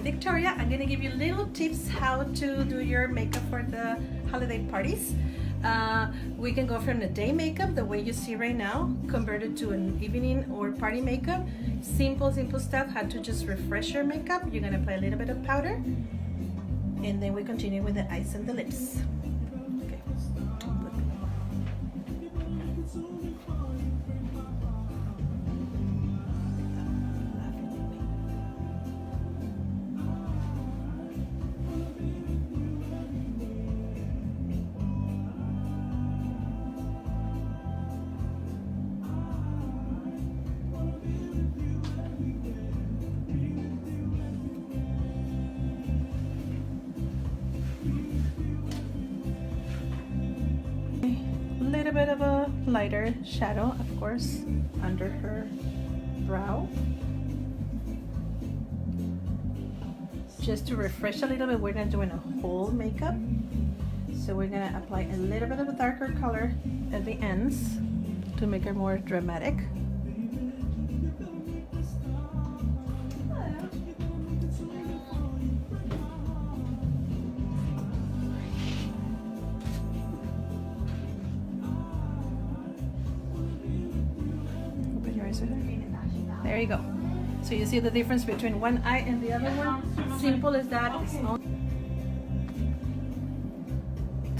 Victoria. I'm gonna give you little tips how to do your makeup for the holiday parties. We can go from the day makeup, the way you see right now, convert it to an evening or party makeup. Simple stuff, how to just refresh your makeup. You're gonna apply a little bit of powder, and then we continue with the eyes and the lips. Okay. Little bit of a lighter shadow, of course, under her brow, just to refresh a little bit. We're not doing a whole makeup, so we're gonna apply a little bit of a darker color at the ends to make it more dramatic. There you go. So you see the difference between one eye and the other one? Simple as that.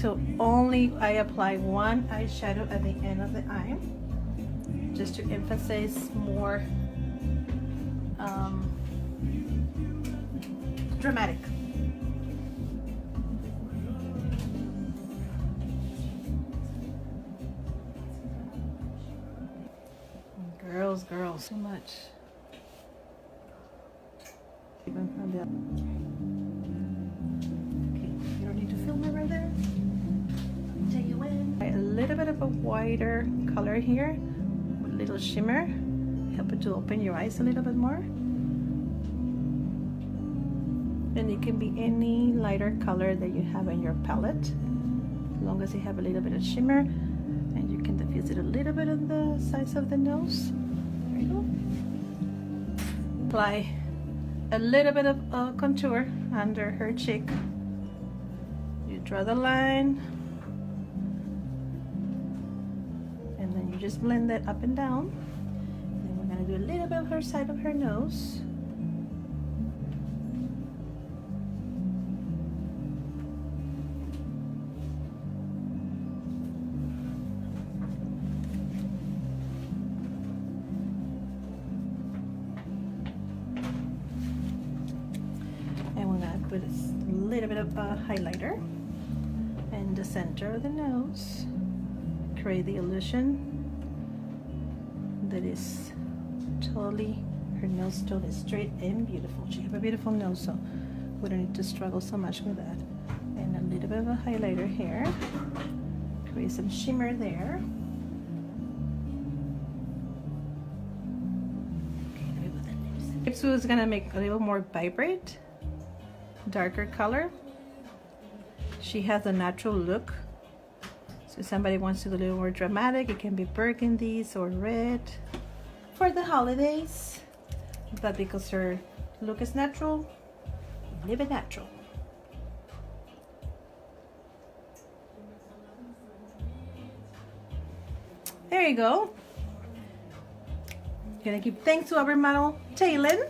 So only I apply one eyeshadow at the end of the eye, just to emphasize more dramatic. Girls, so much. Okay, you don't need to film it right there. Take you in. A little bit of a whiter color here, with a little shimmer, help it to open your eyes a little bit more. And it can be any lighter color that you have in your palette, as long as you have a little bit of shimmer, and you can diffuse it a little bit on the sides of the nose. There you go. Apply a little bit of contour under her cheek. You draw the line, and then you just blend that up and down. Then we're gonna do a little bit of her side of her nose. Put a little bit of highlighter in the center of the nose, create the illusion that is totally, her nose totally straight and beautiful. She has a beautiful nose, so we don't need to struggle so much with that. And a little bit of a highlighter here, create some shimmer there. Okay, Lipsu is gonna make a little more vibrant, darker color. She has a natural look, so if somebody wants to do a little more dramatic, it can be burgundies or red for the holidays, but because her look is natural, live it natural. There you go. Gonna give thanks to our model Taylin.